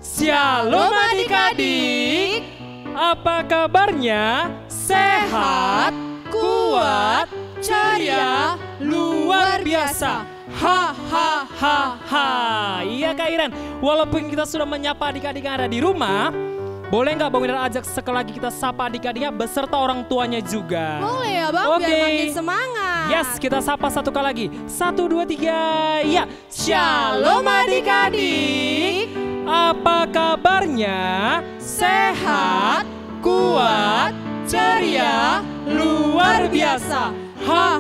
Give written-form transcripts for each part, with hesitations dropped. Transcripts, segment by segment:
Shalom adik-adik, apa kabarnya? Sehat, kuat, ceria, luar biasa. Ha. Iya Kak Iren, walaupun kita sudah menyapa adik-adik yang ada di rumah, boleh nggak Bang Winer ajak sekali lagi kita sapa adik-adiknya beserta orang tuanya juga? Boleh ya Bang, biar makin semangat. Yes, kita sapa satu kali lagi. 1, 2, 3, ya. Shalom adik-adik. Apa kabarnya? Sehat, kuat, ceria, luar biasa. Ha.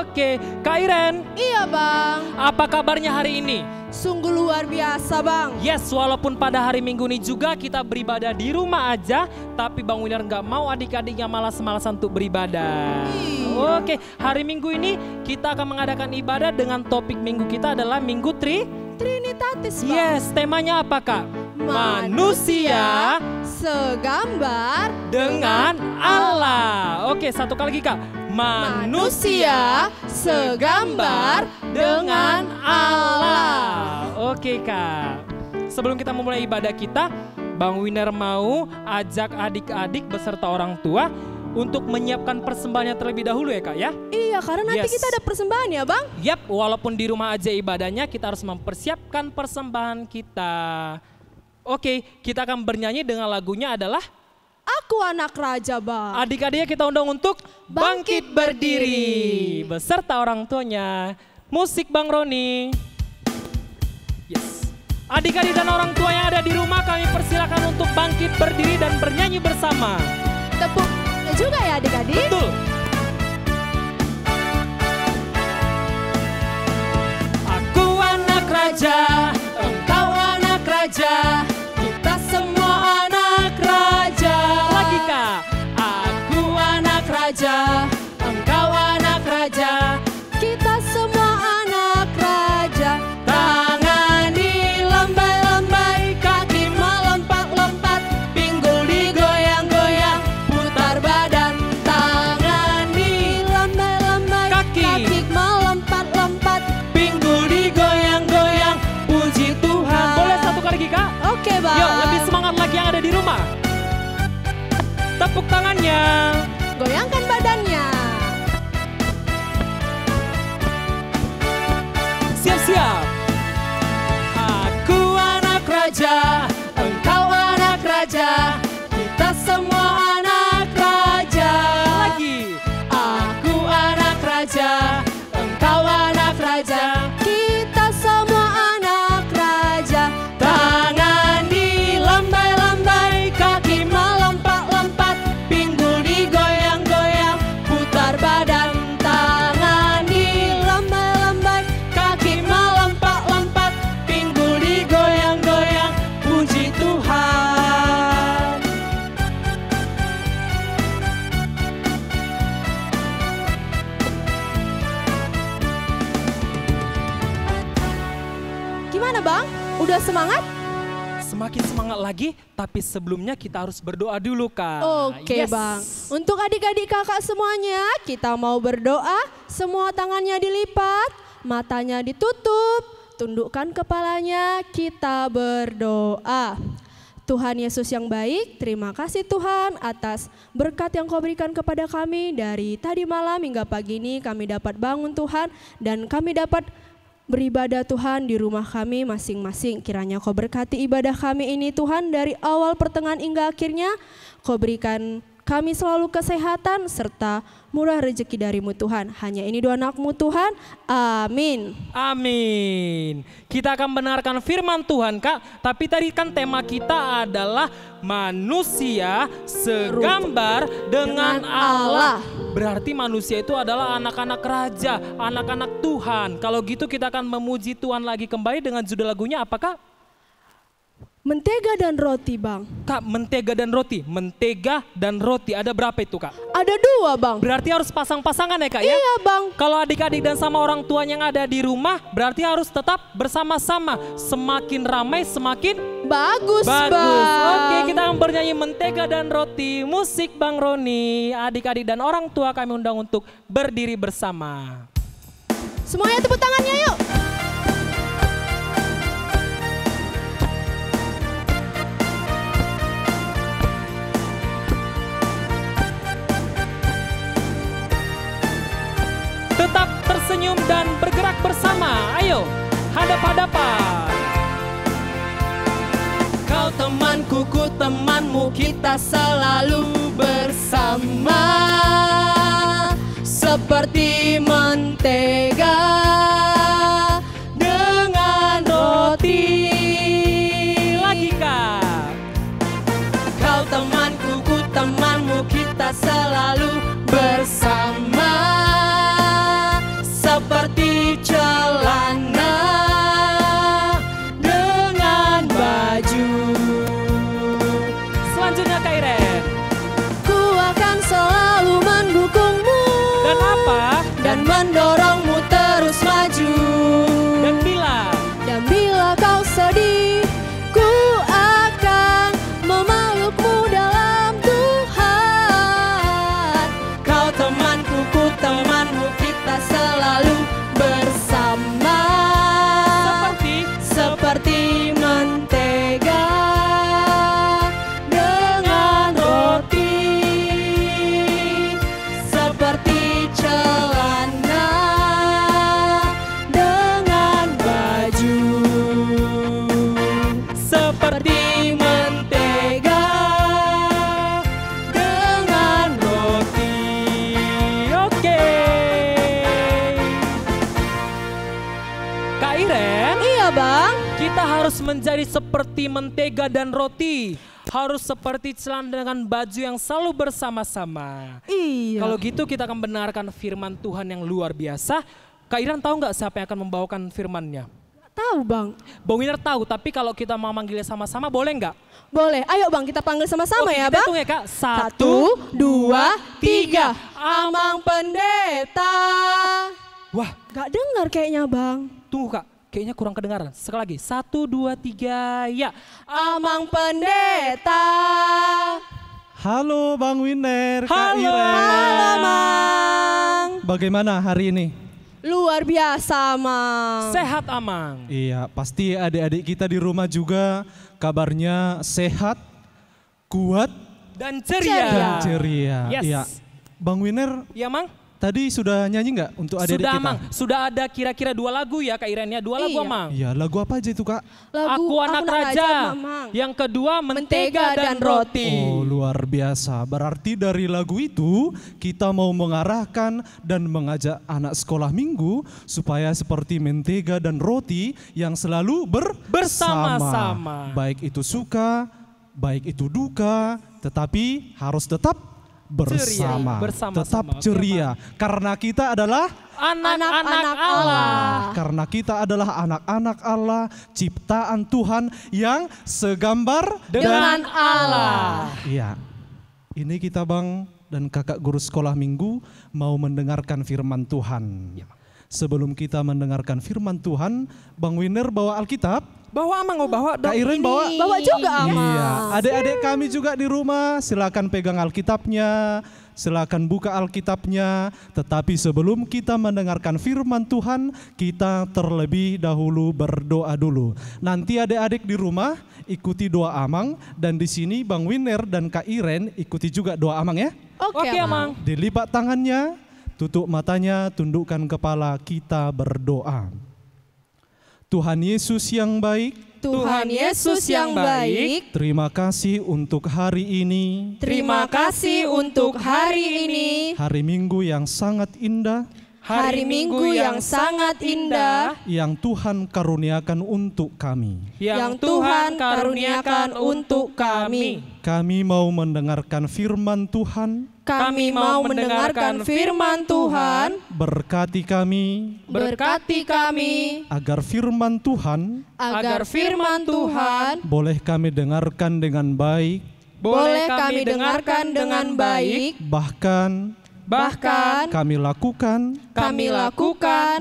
Oke, Kak Iren. Iya Bang. Apa kabarnya hari ini? Sungguh luar biasa Bang. Yes, walaupun pada hari Minggu ini juga kita beribadah di rumah aja, tapi Bang Winer nggak mau adik-adiknya malas-malasan untuk beribadah. Oke, hari Minggu ini kita akan mengadakan ibadah dengan topik minggu kita adalah Minggu Trinitatis Bang. Yes, temanya apa Kak? Manusia segambar dengan Allah. Oke, satu kali lagi Kak. Manusia segambar dengan Allah. Oke Kak. Sebelum kita memulai ibadah kita, Bang Winer mau ajak adik-adik beserta orang tua untuk menyiapkan persembahannya terlebih dahulu ya Kak ya. Iya, karena nanti kita ada persembahan ya Bang. Yap, walaupun di rumah aja ibadahnya, kita harus mempersiapkan persembahan kita. Oke, kita akan bernyanyi dengan lagunya adalah Aku Anak Raja Bang. adik-adiknya kita undang untuk bangkit berdiri beserta orang tuanya. Musik Bang Roni. Yes. Adik-adik dan orang tua yang ada di rumah kami persilakan untuk bangkit berdiri dan bernyanyi bersama. Tepuk juga ya adik-adik. Betul. Aku anak raja, engkau anak raja, kita semua anak raja. Lagi Kak. Aku anak raja, engkau anak raja, Kita semua anak raja. tangan dilambai-lambai, kaki melompat-lompat, pinggul digoyang-goyang, putar badan, tangan Lambai-lambai, kaki melompat-lompat. pinggul digoyang-goyang, puji Tuhan. Boleh satu kali lagi Kak? Oke Bang. Yuk lebih semangat lagi yang ada di rumah. Tepuk tangannya. Goyangkan badannya. Siap-siap. Aku anak raja, engkau anak raja, kita semua anak raja. Lagi. Aku anak raja, engkau anak raja, Kita semua anak raja. tangan dilambai-lambai, kaki melompat-lompat, pinggul digoyang-goyang, putar badan, tangan Lambai-lambai, kaki melompat-lompat, pinggul digoyang-goyang, puji Tuhan. gimana Bang? Udah semangat? Semakin semangat lagi, tapi sebelumnya kita harus berdoa dulu Kak. Oke Yes. Bang. Untuk adik-adik kakak semuanya, kita mau berdoa. Semua tangannya dilipat, matanya ditutup, tundukkan kepalanya, kita berdoa. Tuhan Yesus yang baik, terima kasih Tuhan atas berkat yang Kau berikan kepada kami. Dari tadi malam hingga pagi ini kami dapat bangun Tuhan, dan kami dapat beribadah Tuhan di rumah kami masing-masing. Kiranya Kau berkati ibadah kami ini Tuhan, dari awal pertengahan hingga akhirnya. Kau berikan kami selalu kesehatan serta murah rezeki dari-Mu Tuhan. Hanya ini doa anak-Mu Tuhan. Amin. Amin. Kita akan mendengarkan firman Tuhan Kak. Tapi tadi kan tema kita adalah manusia segambar dengan Allah. Berarti manusia itu adalah anak-anak raja, anak-anak Tuhan. Kalau gitu kita akan memuji Tuhan lagi kembali dengan judul lagunya apa Kak? Mentega dan roti Bang. Kak, mentega dan roti. Mentega dan roti. Ada berapa itu Kak? Ada 2 Bang. Berarti harus pasang-pasangan ya Kak ya? Iya Bang. Kalau adik-adik dan sama orang tua yang ada di rumah, berarti harus tetap bersama-sama. Semakin ramai semakin Bagus bagus. Bang. Oke, kita akan bernyanyi mentega dan roti. Musik Bang Roni. Adik-adik dan orang tua kami undang untuk berdiri bersama. Semuanya tepuk tangannya yuk. temanku, ku temanmu, kita selalu bersama. Seperti mentega dengan roti. Lagi Kak. Kau temanku, ku temanmu, kita selalu bersama. Seperti celana dengan baju. Selanjutnya Kak Iren. Ku akan selalu mendukungmu Dan apa? dan mendorongmu terus maju. Dan bila Kau sedih, ku akan memelukmu dalam Tuhan. Kau temanku, ku temanmu, kita selalu bersama. Seperti mentega dengan roti. Seperti celana dengan baju. Seperti mentega dengan roti. Oke. Kak Iren, Iya bang. kita harus menjadi seperti mentega dan roti. Harus seperti celana dengan baju yang selalu bersama-sama. Iya. Kalau gitu kita akan benarkan firman Tuhan yang luar biasa. Kak Iren tahu nggak siapa yang akan membawakan firman-Nya? Tahu bang. Bang Winner tahu, tapi kalau kita mau manggilnya sama-sama boleh nggak? Boleh. Ayo bang, kita panggil sama-sama Oke, ya kita bang. hitung ya Kak. 1, 2, 3. Amang pendeta. Wah, Gak dengar kayaknya bang. tunggu Kak. Kayaknya kurang kedengaran. Sekali lagi. 1, 2, 3, ya. Amang pendeta. Halo Bang Winner, Kak Halo. Iren. Halo mang. Bagaimana hari ini? Luar biasa mang. Sehat Amang. Iya, pasti adik-adik kita di rumah juga kabarnya sehat, kuat, Dan ceria. dan ceria. Yes. Iya. Bang Winner, Iya Mang? tadi sudah nyanyi nggak untuk adik-adik Sudah kita? Mang. Sudah ada kira-kira 2 lagu ya Kak Iren ya. 2 lagu Iya. Amang. Iya, lagu apa aja itu Kak? Lagu Aku anak raja. Mamang. Yang kedua mentega dan roti. Oh, luar biasa. Berarti dari lagu itu kita mau mengarahkan dan mengajak anak sekolah minggu supaya seperti mentega dan roti yang selalu Bersama-sama. Baik itu suka, baik itu duka, tetapi harus tetap bersama. Bersama-sama. Tetap Oke, ceria. Karena kita adalah Anak-anak Allah. Karena kita adalah anak-anak Allah, ciptaan Tuhan yang segambar Dengan Allah. Iya. Ini kita Bang dan Kakak guru sekolah minggu mau mendengarkan firman Tuhan. Sebelum kita mendengarkan firman Tuhan, Bang Winner bawa Alkitab. Bawa Amang, bawa dong. Kak Iren bawa. Bawa juga amang. Iya, adik-adik kami juga di rumah, silakan pegang Alkitabnya, silakan buka Alkitabnya. Tetapi sebelum kita mendengarkan firman Tuhan, kita terlebih dahulu berdoa dulu. Nanti adik-adik di rumah ikuti doa Amang, dan di sini Bang Winner dan Kak Iren ikuti juga doa Amang ya. Oke amang. Dilipat tangannya, tutup matanya, tundukkan kepala, kita berdoa. Tuhan Yesus yang baik, Tuhan Yesus yang baik, terima kasih untuk hari ini, terima kasih untuk hari ini, hari Minggu yang sangat indah, hari Minggu yang sangat indah, yang Tuhan karuniakan untuk kami. Yang Tuhan karuniakan untuk kami. Kami mau mendengarkan firman Tuhan, Kami mau mendengarkan firman Tuhan, berkati kami, berkati kami, agar firman Tuhan agar firman Tuhan boleh kami dengarkan dengan baik, boleh kami dengarkan dengan baik, bahkan kami lakukan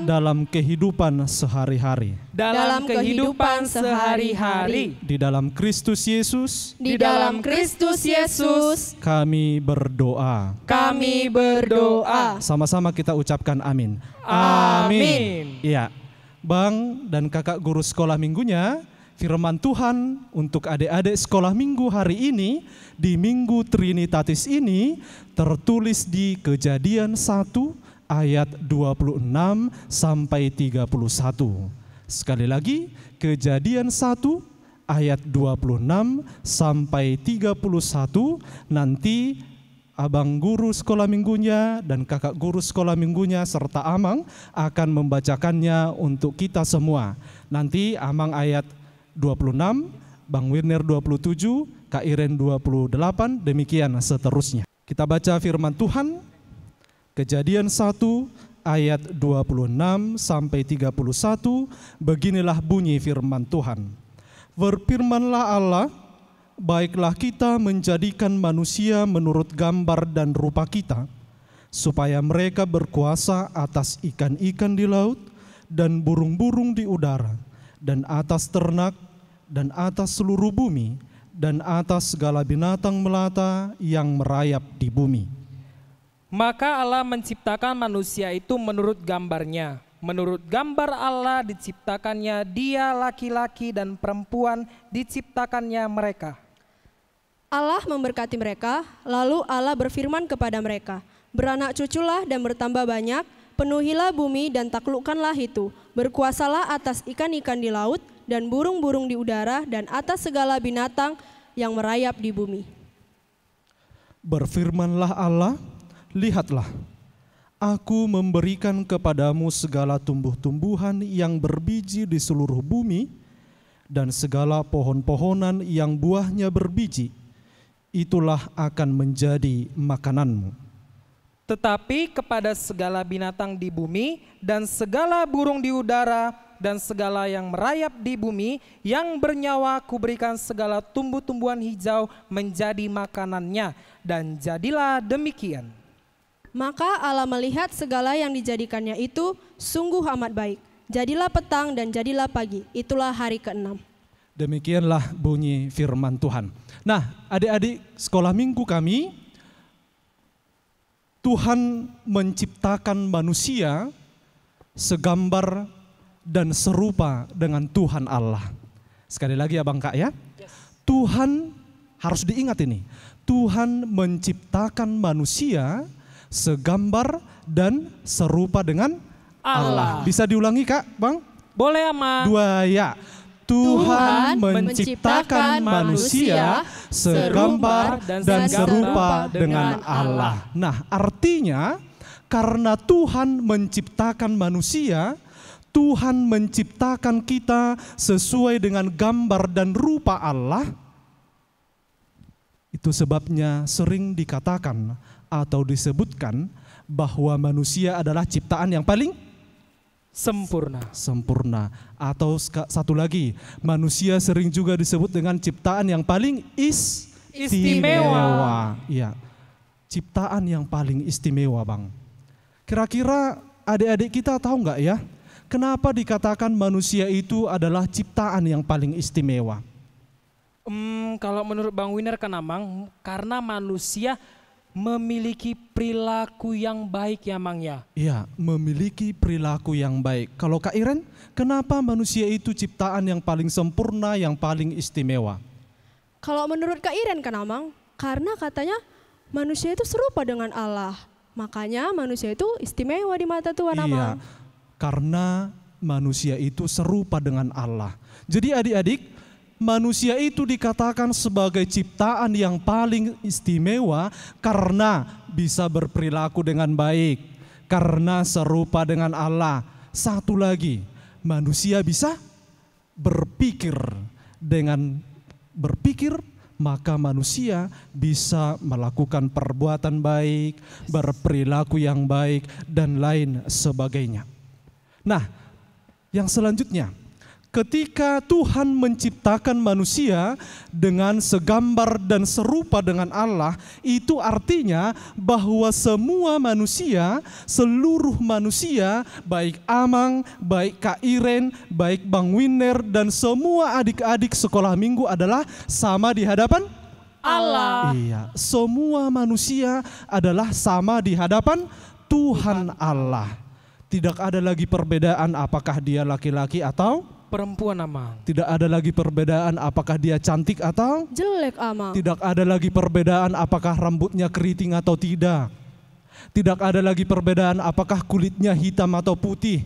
dalam kehidupan sehari-hari. Dalam kehidupan sehari-hari. Di dalam Kristus Yesus, di dalam Kristus Yesus, kami berdoa. kami berdoa. Sama-sama kita ucapkan amin. Amin. Iya, Bang dan Kakak guru sekolah minggunya, firman Tuhan untuk adik-adik sekolah minggu hari ini, di Minggu Trinitatis ini, tertulis di Kejadian 1 ayat 26 sampai 31. Sekali lagi, Kejadian 1 ayat 26 sampai 31. Nanti abang guru sekolah minggunya dan kakak guru sekolah minggunya serta Amang akan membacakannya untuk kita semua. Nanti Amang ayat 26, Bang Wirner 27, Kak Iren 28, demikian seterusnya. Kita baca firman Tuhan, Kejadian 1 ayat 26 sampai 31, beginilah bunyi firman Tuhan. Berfirmanlah Allah, baiklah kita menjadikan manusia menurut gambar dan rupa kita, supaya mereka berkuasa atas ikan-ikan di laut dan burung-burung di udara, dan atas ternak, dan atas seluruh bumi, dan atas segala binatang melata yang merayap di bumi. Maka Allah menciptakan manusia itu menurut gambarnya. Menurut gambar Allah diciptakannya dia, laki-laki dan perempuan diciptakannya mereka. Allah memberkati mereka, lalu Allah berfirman kepada mereka, beranak cuculah dan bertambah banyak, penuhilah bumi dan taklukkanlah itu, berkuasalah atas ikan-ikan di laut dan burung-burung di udara dan atas segala binatang yang merayap di bumi. Berfirmanlah Allah, lihatlah, aku memberikan kepadamu segala tumbuh-tumbuhan yang berbiji di seluruh bumi dan segala pohon-pohonan yang buahnya berbiji, itulah akan menjadi makananmu. Tetapi kepada segala binatang di bumi dan segala burung di udara dan segala yang merayap di bumi yang bernyawa kuberikan segala tumbuh-tumbuhan hijau menjadi makanannya, dan jadilah demikian. Maka Allah melihat segala yang dijadikannya itu sungguh amat baik. Jadilah petang dan jadilah pagi, itulah hari ke-6. Demikianlah bunyi firman Tuhan. Nah, adik-adik sekolah minggu kami, Tuhan menciptakan manusia segambar dan serupa dengan Tuhan Allah. Sekali lagi ya Bang Kak ya. Tuhan, harus diingat ini, Tuhan menciptakan manusia segambar dan serupa dengan Allah. Bisa diulangi Kak, Bang? Boleh Ama. 2 ya. Tuhan menciptakan manusia segambar dan serupa dengan Allah. Nah, artinya karena Tuhan menciptakan manusia, Tuhan menciptakan kita sesuai dengan gambar dan rupa Allah. Itu sebabnya sering dikatakan atau disebutkan bahwa manusia adalah ciptaan yang paling sempurna. Atau satu lagi, manusia sering juga disebut dengan ciptaan yang paling istimewa. Iya, ciptaan yang paling istimewa, Bang. Kira-kira adik-adik kita tahu nggak ya, kenapa dikatakan manusia itu adalah ciptaan yang paling istimewa? Kalau menurut Bang Winer kan Amang, karena manusia memiliki perilaku yang baik ya Mang ya? Iya, memiliki perilaku yang baik. Kalau Kak Iren, kenapa manusia itu ciptaan yang paling sempurna, yang paling istimewa? Kalau menurut Kak Iren kan Amang, karena katanya manusia itu serupa dengan Allah. Makanya manusia itu istimewa di mata Tuhan Amang. Iya, karena manusia itu serupa dengan Allah. Jadi adik-adik, manusia itu dikatakan sebagai ciptaan yang paling istimewa karena bisa berperilaku dengan baik, karena serupa dengan Allah. Satu lagi, manusia bisa berpikir. Dengan berpikir, maka manusia bisa melakukan perbuatan baik, berperilaku yang baik, dan lain sebagainya. Nah, yang selanjutnya, ketika Tuhan menciptakan manusia dengan segambar dan serupa dengan Allah, itu artinya bahwa semua manusia, seluruh manusia, baik Amang, baik Kak Iren, baik Bang Winer, dan semua adik-adik sekolah minggu adalah sama di hadapan Allah. Iya, semua manusia adalah sama di hadapan Tuhan Allah. Tidak ada lagi perbedaan apakah dia laki-laki atau perempuan Amang. Tidak ada lagi perbedaan apakah dia cantik atau jelek Amang. Tidak ada lagi perbedaan apakah rambutnya keriting atau tidak. Tidak ada lagi perbedaan apakah kulitnya hitam atau putih.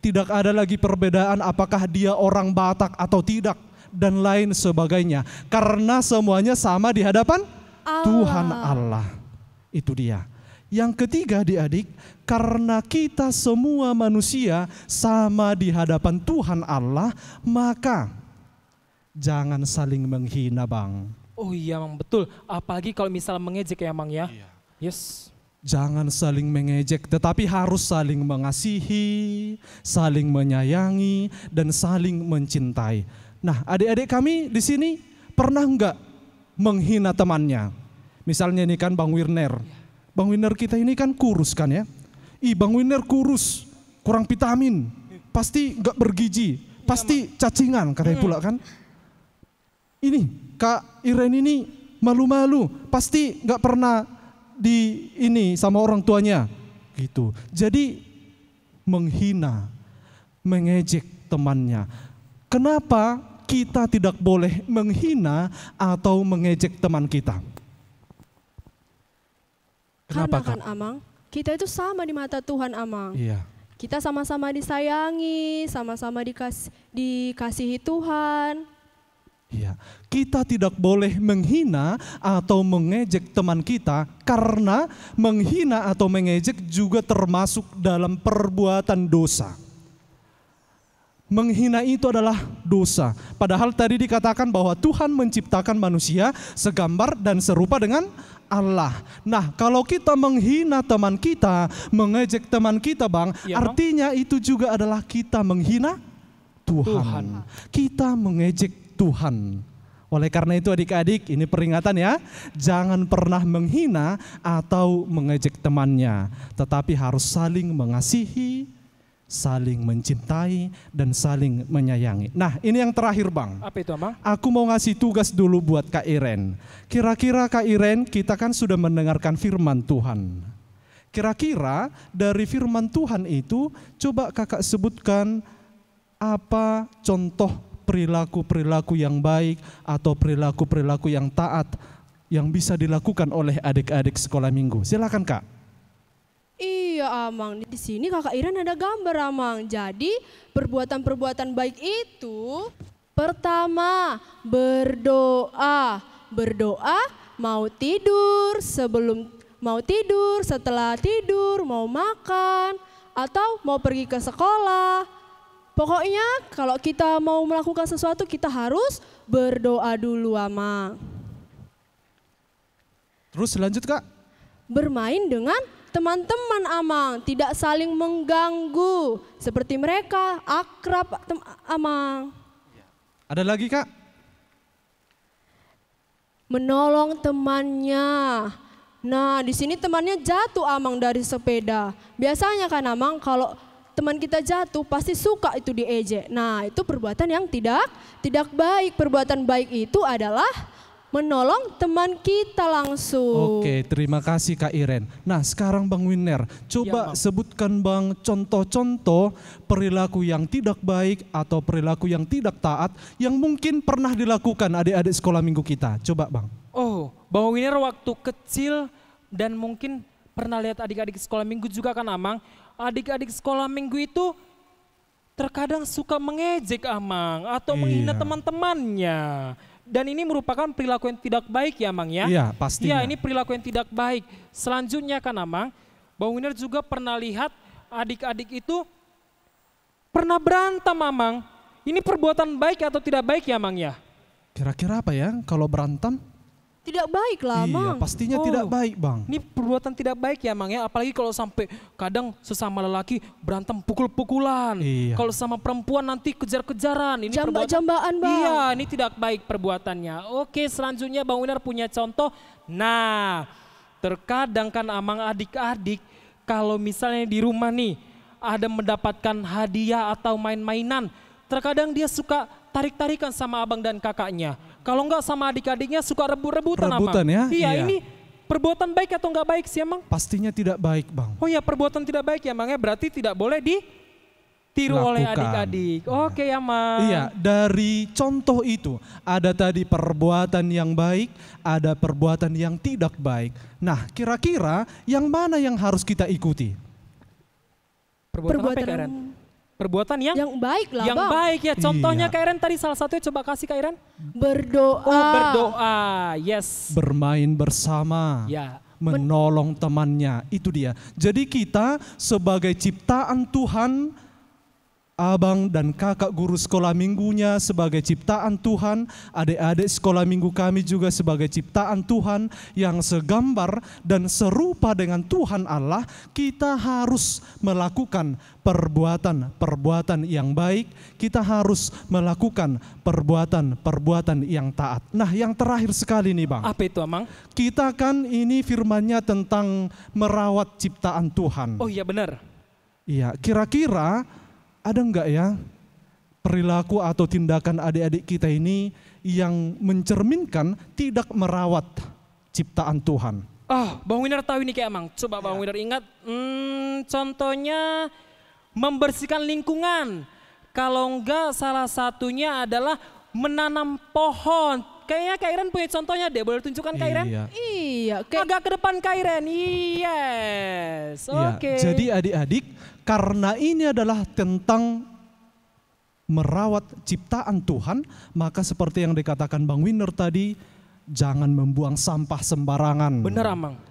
Tidak ada lagi perbedaan apakah dia orang Batak atau tidak. dan lain sebagainya. Karena semuanya sama di hadapan Allah. Tuhan Allah. Itu dia. Yang ketiga adik-adik, karena kita semua manusia sama di hadapan Tuhan Allah, maka jangan saling menghina, Bang. Oh iya Mang, betul. Apalagi kalau misalnya mengejek ya Mang ya. Yes. Jangan saling mengejek, tetapi harus saling mengasihi, saling menyayangi, dan saling mencintai. Nah, adik-adik kami di sini pernah enggak menghina temannya? Misalnya ini kan Bang Wirner. Bang Wirner kita ini kan kurus kan ya. Bang Wirner kurus, kurang vitamin, pasti enggak bergizi, pasti cacingan katanya pula kan. Ini Kak Iren ini malu-malu, pasti enggak pernah di ini sama orang tuanya gitu. Jadi menghina, mengejek temannya. Kenapa kita tidak boleh menghina atau mengejek teman kita? Karena Kenapa kan Amang, kita itu sama di mata Tuhan Amang. Iya. Kita sama-sama disayangi, sama-sama dikasihi Tuhan. Iya, kita tidak boleh menghina atau mengejek teman kita karena menghina atau mengejek juga termasuk dalam perbuatan dosa. Menghina itu adalah dosa. Padahal tadi dikatakan bahwa Tuhan menciptakan manusia segambar dan serupa dengan Allah. Nah, kalau kita menghina teman kita, mengejek teman kita, Bang, Ya, Bang. artinya itu juga adalah kita menghina Tuhan. Kita mengejek Tuhan. Oleh karena itu adik-adik, ini peringatan ya, jangan pernah menghina atau mengejek temannya, tetapi harus saling mengasihi, saling mencintai, dan saling menyayangi. Nah, ini yang terakhir Bang. Apa itu Amang? Aku mau ngasih tugas dulu buat Kak Iren. Kira-kira Kak Iren, kita kan sudah mendengarkan firman Tuhan. Kira-kira dari firman Tuhan itu, coba kakak sebutkan apa contoh perilaku-perilaku yang baik atau perilaku-perilaku yang taat yang bisa dilakukan oleh adik-adik sekolah minggu. Silakan Kak. Iya Amang, di sini Kakak Iren ada gambar Amang. Jadi perbuatan-perbuatan baik itu pertama berdoa. Berdoa mau tidur, setelah tidur, mau makan, atau mau pergi ke sekolah. Pokoknya kalau kita mau melakukan sesuatu kita harus berdoa dulu Amang. Terus lanjut Kak. Bermain dengan teman-teman Amang, tidak saling mengganggu. Seperti mereka akrab Amang. Ada lagi Kak? Menolong temannya. Nah, di sini temannya jatuh Amang dari sepeda. Biasanya kan Amang kalau teman kita jatuh pasti suka itu diejek. Nah, itu perbuatan yang tidak baik. Perbuatan baik itu adalah menolong teman kita langsung. Oke, terima kasih Kak Iren. Nah, sekarang Bang Winner, coba Ya, Bang. sebutkan Bang contoh-contoh perilaku yang tidak baik atau perilaku yang tidak taat yang mungkin pernah dilakukan adik-adik sekolah minggu kita. Coba Bang. Oh, Bang Winner waktu kecil dan mungkin pernah lihat adik-adik sekolah minggu juga kan Amang. Adik-adik sekolah minggu itu terkadang suka mengejek Amang atau menghina Iya. teman-temannya. Dan ini merupakan perilaku yang tidak baik ya Amang ya. Iya, pastinya. Iya, ini perilaku yang tidak baik. Selanjutnya kan Amang, Bang Winner juga pernah lihat adik-adik itu pernah berantem Amang. Ini perbuatan baik atau tidak baik ya Amang ya? Kira-kira apa ya kalau berantem? Tidak baik lah Iya, Amang. pastinya tidak baik Bang. Ini perbuatan tidak baik ya Mang ya, apalagi kalau sampai kadang sesama lelaki berantem pukul-pukulan. Iya. Kalau sama perempuan nanti kejar-kejaran. Ini Jambak-jambakan Bang. Iya, ini tidak baik perbuatannya. Oke, selanjutnya Bang Winner punya contoh. Nah, terkadang kan Amang adik-adik kalau misalnya di rumah nih ada mendapatkan hadiah atau main-mainan, terkadang dia suka tarik-tarikan sama abang dan kakaknya. Kalau enggak sama adik-adiknya suka rebut-rebutan Rebutan Amang. ya? Iya, Iya. ini perbuatan baik atau enggak baik sih Amang? Pastinya tidak baik Bang. Oh ya, perbuatan tidak baik ya Amang ya, berarti tidak boleh ditiru oleh Lakukan. adik-adik. Oke Amang. Iya, dari contoh itu ada tadi perbuatan yang baik, ada perbuatan yang tidak baik. Nah, kira-kira yang mana yang harus kita ikuti? Perbuatan apa ya, Karen? Perbuatan yang baik lah, yang Bang. baik ya. Contohnya Iya. Kak Iren tadi salah satunya coba kasih Kak Iren. Berdoa. Oh, berdoa. Yes. Bermain bersama. Ya. Menolong temannya, itu dia. Jadi kita sebagai ciptaan Tuhan, abang dan kakak guru sekolah minggunya sebagai ciptaan Tuhan, adik-adik sekolah minggu kami juga sebagai ciptaan Tuhan yang segambar dan serupa dengan Tuhan Allah, kita harus melakukan perbuatan-perbuatan yang baik, kita harus melakukan perbuatan-perbuatan yang taat. Nah, yang terakhir sekali nih Bang. Apa itu, Amang? Kita kan ini firman-Nya tentang merawat ciptaan Tuhan. Oh iya benar. Iya, kira-kira ada enggak ya perilaku atau tindakan adik-adik kita ini yang mencerminkan tidak merawat ciptaan Tuhan? Bang Winner tahu ini kayak Amang. Coba Bang Winner ingat, contohnya membersihkan lingkungan. Kalau enggak salah satunya adalah menanam pohon. Kayaknya Kak Iren punya contohnya deh, boleh tunjukkan Kak Iren? Iya. Agak ke depan Kak Iren, yes. Oke. Jadi adik-adik, karena ini adalah tentang merawat ciptaan Tuhan, maka seperti yang dikatakan Bang Winner tadi, jangan membuang sampah sembarangan. Bener Amang.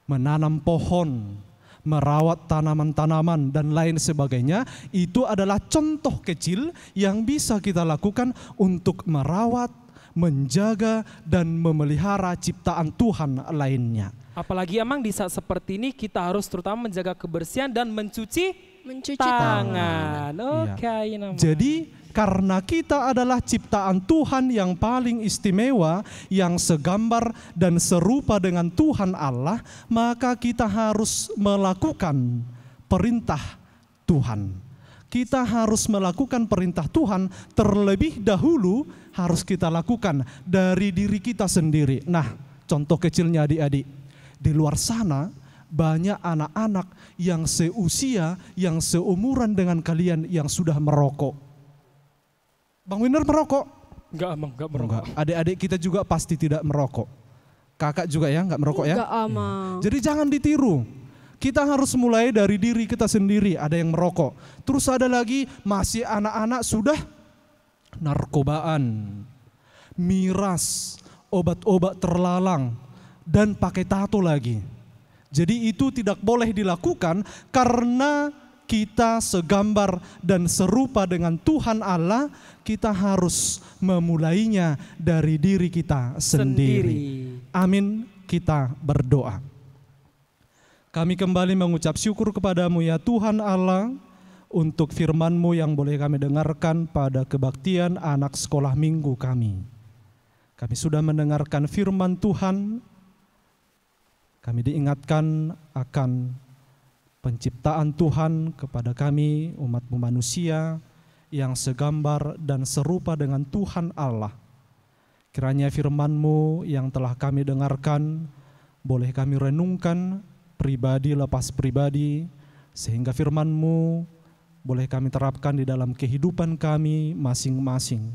Menanam pohon, merawat tanaman-tanaman dan lain sebagainya, itu adalah contoh kecil yang bisa kita lakukan untuk merawat, menjaga dan memelihara ciptaan Tuhan lainnya. Apalagi Amang di saat seperti ini kita harus terutama menjaga kebersihan dan mencuci Mencuci tangan. Iya. Oke, Amang. Jadi karena kita adalah ciptaan Tuhan yang paling istimewa, yang segambar dan serupa dengan Tuhan Allah, maka kita harus melakukan perintah Tuhan. Kita harus melakukan perintah Tuhan terlebih dahulu harus kita lakukan dari diri kita sendiri. Nah, contoh kecilnya adik-adik, di luar sana banyak anak-anak yang seusia, yang seumuran dengan kalian yang sudah merokok. Bang Winner merokok? Enggak Amang, enggak merokok. Enggak. Adik-adik kita juga pasti tidak merokok. Kakak juga ya, enggak merokok ya? Enggak, Amang. Jadi jangan ditiru. Kita harus mulai dari diri kita sendiri, ada yang merokok. Terus ada lagi masih anak-anak sudah narkobaan, miras, obat-obat terlalang, dan pakai tato lagi. Jadi itu tidak boleh dilakukan karena kita segambar dan serupa dengan Tuhan Allah, kita harus memulainya dari diri kita sendiri. Amin, kita berdoa. Kami kembali mengucap syukur kepadamu ya Tuhan Allah, untuk firman-Mu yang boleh kami dengarkan pada kebaktian anak sekolah minggu kami. Kami sudah mendengarkan firman Tuhan, kami diingatkan akan penciptaan Tuhan kepada kami umat-Mu manusia yang segambar dan serupa dengan Tuhan Allah. Kiranya firman-Mu yang telah kami dengarkan boleh kami renungkan pribadi lepas pribadi, sehingga firman-Mu boleh kami terapkan di dalam kehidupan kami masing-masing.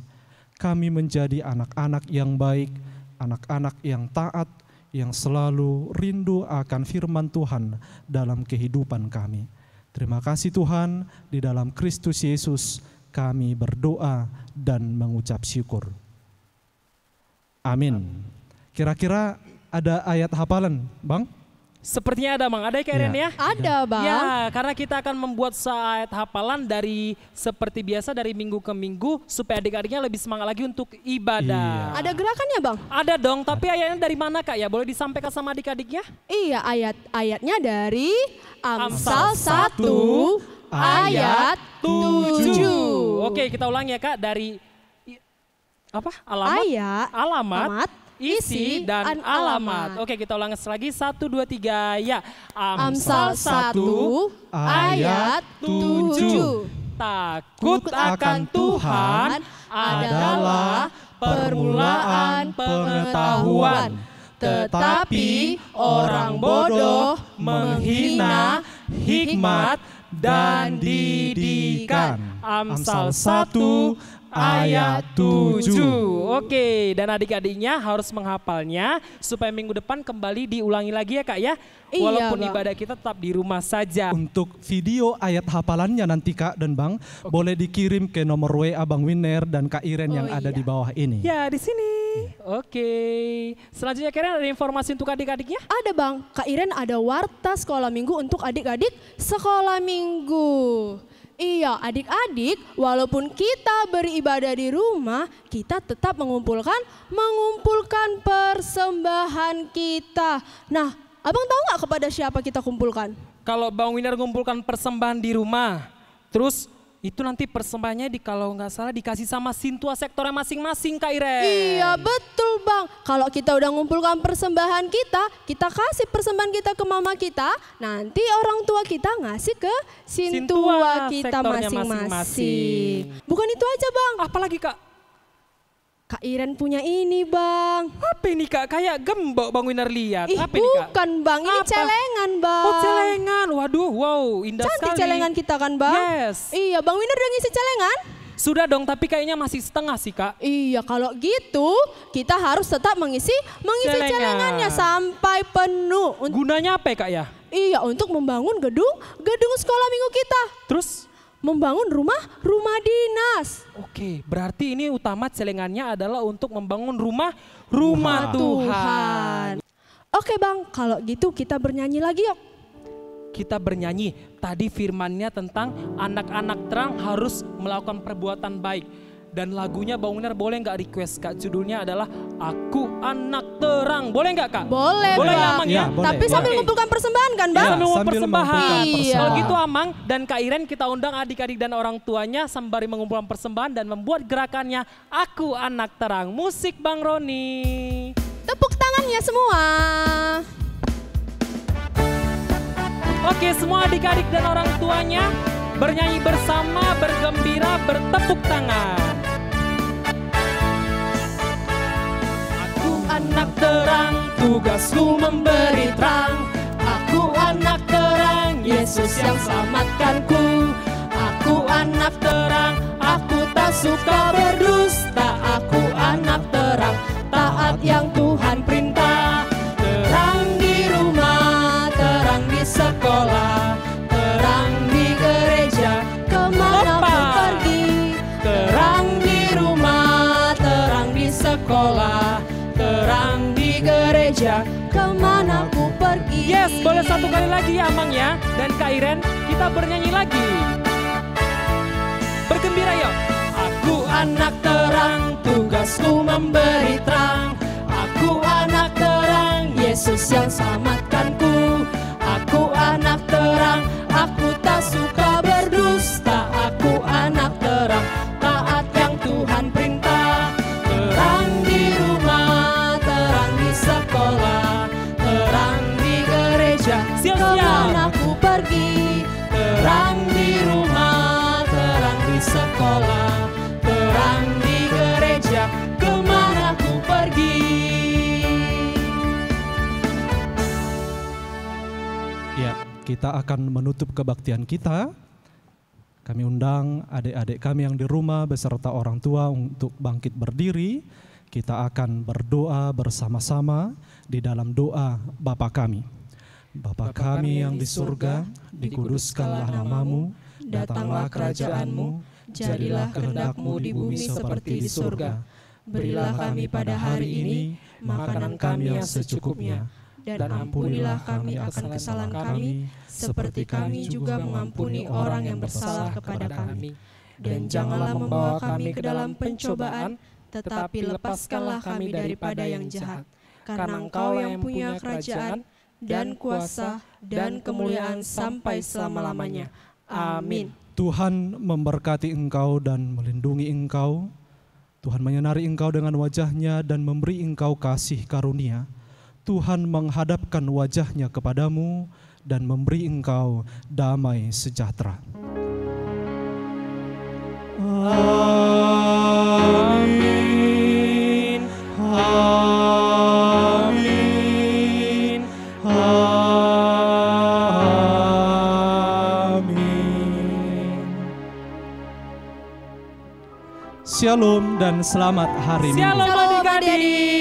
Kami menjadi anak-anak yang baik, anak-anak yang taat, yang selalu rindu akan firman Tuhan dalam kehidupan kami. Terima kasih Tuhan, di dalam Kristus Yesus kami berdoa dan mengucap syukur. Amin. Kira-kira ada ayat hafalan, Bang? Sepertinya ada Bang, ada ya Kak Iren ya? Ada, Bang. Ya, karena kita akan membuat ayat hafalan dari seperti biasa dari minggu ke minggu supaya adik-adiknya lebih semangat lagi untuk ibadah. Iya. Ada gerakannya, Bang? Ada dong, tapi ayatnya dari mana Kak ya? Boleh disampaikan sama adik-adiknya? Iya, ayatnya dari Amsal Amsal 1 ayat 7. Oke, kita ulang ya Kak, dari apa? Alamat, alamat, isi dan alamat. Oke, kita ulang lagi 1, 2, 3 ya. Amsal 1 ayat 7. Takut akan Tuhan adalah permulaan pengetahuan, tetapi orang bodoh menghina hikmat dan didikan. Amsal 1 ayat 7. Oke, dan adik-adiknya harus menghafalnya supaya minggu depan kembali diulangi lagi ya Kak ya. Iya, Walaupun Bang. ibadah kita tetap di rumah saja. Untuk video ayat hafalannya nanti Kak dan Bang boleh dikirim ke nomor WA Bang Winner dan Kak Iren yang ada iya. di bawah ini. Ya di sini. Oke. Selanjutnya Karen ada informasi untuk adik-adiknya? Ada Bang, Kak Iren ada warta sekolah minggu untuk adik-adik sekolah minggu. Iya, adik-adik, walaupun kita beribadah di rumah, kita tetap mengumpulkan persembahan kita. Nah, Abang tahu nggak kepada siapa kita kumpulkan? Kalau Bang Winner ngumpulkan persembahan di rumah, terus itu nanti persembahannya kalau nggak salah dikasih sama sintua sektornya masing-masing Kak Iren. Iya, betul Bang. Kalau kita udah ngumpulkan persembahan kita kasih persembahan kita ke mama kita, nanti orang tua kita ngasih ke sintua kita sektornya masing-masing. Bukan itu aja Bang. Apalagi Kak? Kak Iren punya ini Bang. Apa ini Kak? Kayak gembok Bang Winner lihat. Ih, Apa ini Kak? bukan Bang, ini Apa? celengan Bang. Oh celengan, waduh, wow, indah Cantik sekali. celengan kita kan Bang? Yes. Iya, Bang Winner udah ngisi celengan? Sudah dong, tapi kayaknya masih setengah sih Kak. Iya, kalau gitu kita harus tetap mengisi Celengan. celengannya sampai penuh. Gunanya apa ya Kak ya? Iya, untuk membangun gedung sekolah minggu kita. Terus? Membangun rumah dinas. Oke, berarti ini utama celengannya adalah untuk membangun rumah Tuhan. Oke Bang, kalau gitu kita bernyanyi lagi yuk. Kita bernyanyi, tadi firmannya tentang anak-anak terang harus melakukan perbuatan baik. Dan lagunya Bang Winner boleh nggak request Kak? Judulnya adalah Aku Anak Terang. Boleh nggak Kak? Boleh Boleh Bang. Amang ya? Boleh. Tapi sambil Oke. mengumpulkan persembahan kan Bang? Sambil mau sambil persembahan. mengumpulkan Iya. persembahan. Kalau gitu Amang dan Kak Iren kita undang adik-adik dan orang tuanya sembari mengumpulkan persembahan dan membuat gerakannya Aku Anak Terang. Musik Bang Roni. Tepuk tangannya semua. Oke, semua adik-adik dan orang tuanya bernyanyi bersama, bergembira, bertepuk tangan. Aku anak terang, tugasku memberi terang. Aku anak terang, Yesus yang selamatkanku. Aku anak terang, aku tak suka berdusta. Aku anak terang, taat yang Tuhan perintah. Terang di rumah, terang di sekolah, terang di gereja, kemana ku pergi. Terang di rumah, terang di sekolah, terang di gereja, kemana ku pergi. Yes, boleh satu kali lagi ya Amang ya. Dan Kak Iren, kita bernyanyi lagi. Bergembira yuk. Aku anak terang, tugasku memberi terang. Aku anak terang, Yesus yang selamatkanku. Aku anak terang, aku tak suka berdusta. Aku anak terang, taat yang Tuhan perintah. Terang di rumah, terang di sekolah, terang di gereja, kemana ku pergi. Terang di rumah, terang di sekolah, terang di gereja, kemana ku pergi. Ya, kita akan menutup kebaktian kita. Kami undang adik-adik kami yang di rumah beserta orang tua untuk bangkit berdiri. Kita akan berdoa bersama-sama di dalam doa Bapa kami. Bapa kami yang di surga, dikuduskanlah namamu, datanglah kerajaanmu, jadilah kehendak-Mu di bumi seperti di surga. Berilah kami pada hari ini makanan kami yang secukupnya, dan ampunilah kami akan kesalahan kami, seperti kami juga mengampuni orang yang bersalah kepada kami. Dan janganlah membawa kami ke dalam pencobaan, tetapi lepaskanlah kami daripada yang jahat. Karena Engkau yang punya kerajaan, dan kuasa, dan kemuliaan sampai selama-lamanya. Amin. Tuhan memberkati engkau dan melindungi engkau. Tuhan menyinari engkau dengan wajah-Nya dan memberi engkau kasih karunia. Tuhan menghadapkan wajah-Nya kepadamu dan memberi engkau damai sejahtera. Amin. Amin. Amin. Shalom dan selamat hari Minggu. Shalom Shalom adik-adik. adik-adik.